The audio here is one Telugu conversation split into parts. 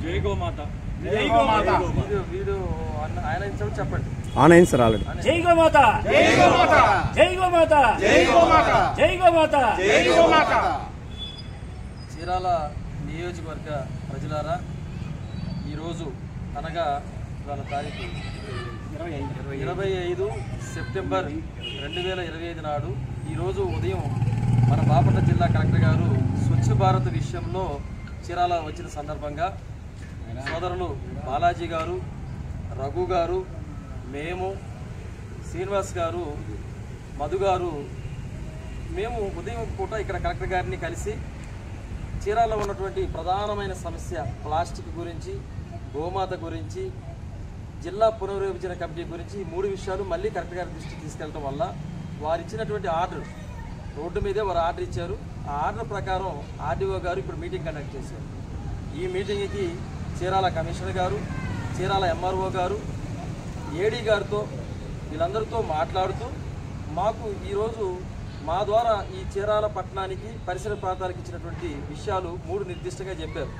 జై గోమాత జై గోమాత వీడు ఆయన చెప్పండి ఆనైన్ సార్ ఆల్రెడీ జై గోమాత జై గోమాత జై గోమాత జై గోమాత జై గోమాత జై గోమాత చీరాల నియోజకవర్గ ప్రజలారా ఈరోజు అనగా ఇవాళ తారీఖు 25 సెప్టెంబర్ 2025 నాడు ఈరోజు ఉదయం మన బాపట్ల జిల్లా కలెక్టర్ గారు స్వచ్ఛ భారత్ విషయంలో చీరాల వచ్చిన సందర్భంగా సోదరులు బాలాజీ గారు, రఘు గారు, మేము, శ్రీనివాస్ గారు, మధు గారు మేము ఉదయం పూట ఇక్కడ కలెక్టర్ గారిని కలిసి చీరాలలో ఉన్నటువంటి ప్రధానమైన సమస్య ప్లాస్టిక్ గురించి, గోమాత గురించి, జిల్లా పునర్విభజన కమిటీ గురించి ఈ 3 విషయాలు మళ్ళీ కలెక్టర్ గారి దృష్టికి తీసుకెళ్ళడం వల్ల వారు ఇచ్చినటువంటి ఆర్డర్ రోడ్డు మీదే వారు ఆర్డర్ ఇచ్చారు. ఆ ఆర్డర్ ప్రకారం ఆర్డీఓ గారు ఇప్పుడు మీటింగ్ కండక్ట్ చేశారు. ఈ మీటింగ్కి చీరాల కమిషనర్ గారు, చీరాల ఎంఆర్ఓ గారు, ఏడీ గారితో వీళ్ళందరితో మాట్లాడుతూ మాకు ఈరోజు మా ద్వారా ఈ చీరాల పట్టణానికి పరిసర ప్రాంతాలకు ఇచ్చినటువంటి విషయాలు 3 నిర్దిష్టంగా చెప్పారు.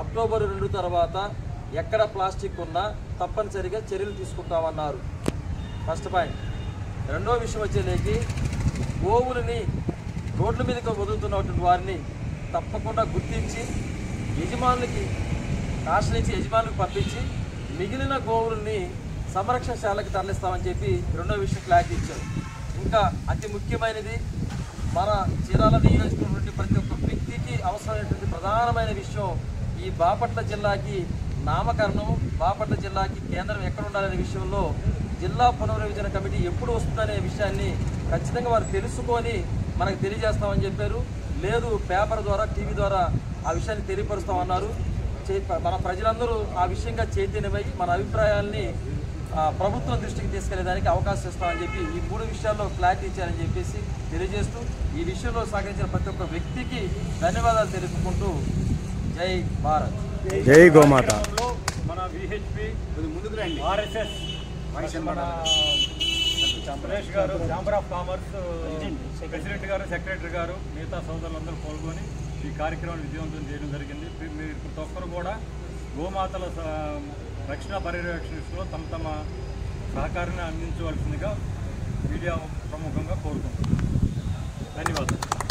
అక్టోబర్ 2 తర్వాత ఎక్కడ ప్లాస్టిక్ ఉన్నా తప్పనిసరిగా చర్యలు తీసుకుంటామన్నారు. First point. రెండో విషయం వచ్చేలేకి గోవులని రోడ్ల మీదకి వదులుతున్నటువంటి వారిని తప్పకుండా గుర్తించి యజమానులకి ఆశ్రయించి యజమానులకు పంపించి మిగిలిన గోవులని సంరక్షణశాలకు తరలిస్తామని చెప్పి రెండో విషయం క్లారిటీ ఇచ్చారు. ఇంకా అతి ముఖ్యమైనది మన చీరాల నియోజకవర్గం ప్రతి ఒక్క వ్యక్తికి అవసరమైనటువంటి ప్రధానమైన విషయం ఈ బాపట్ల జిల్లాకి నామకరణం, బాపట్ల జిల్లాకి కేంద్రం ఎక్కడ ఉండాలనే విషయంలో జిల్లా పునర్విభజన కమిటీ ఎప్పుడు వస్తుందనే విషయాన్ని ఖచ్చితంగా వారు తెలుసుకొని మనకు తెలియజేస్తామని చెప్పారు. లేదు పేపర్ ద్వారా, టీవీ ద్వారా ఆ విషయాన్ని తెలియపరుస్తామన్నారు. మన ప్రజలందరూ ఆ విషయంగా చైతన్యమై మన అభిప్రాయాల్ని ప్రభుత్వం దృష్టికి తీసుకెళ్లేదానికి అవకాశం ఇస్తామని చెప్పి ఈ 3 విషయాల్లో క్లారిటీ ఇచ్చారని చెప్పేసి తెలియజేస్తూ ఈ విషయంలో సహకరించిన ప్రతి ఒక్క వ్యక్తికి ధన్యవాదాలు తెలుపుకుంటూ జై భారత్, జై గోమాత. మన విహెచ్పి ఆర్ఎస్ఎస్ మన సురేష్ గారు, ఛాంబర్ ఆఫ్ కామర్స్ ప్రెసిడెంట్ గారు, సెక్రటరీ గారు, మిగతా సోదరులందరూ పాల్గొని ఈ కార్యక్రమాన్ని విజయవంతం చేయడం జరిగింది. మీరు ప్రతి ఒక్కరు కూడా గోమాతల రక్షణ పర్యవేక్షణలో తమ సహకారాన్ని అందించవలసిందిగా మీడియా ప్రముఖంగా కోరుకుంటున్నాను. ధన్యవాదాలు.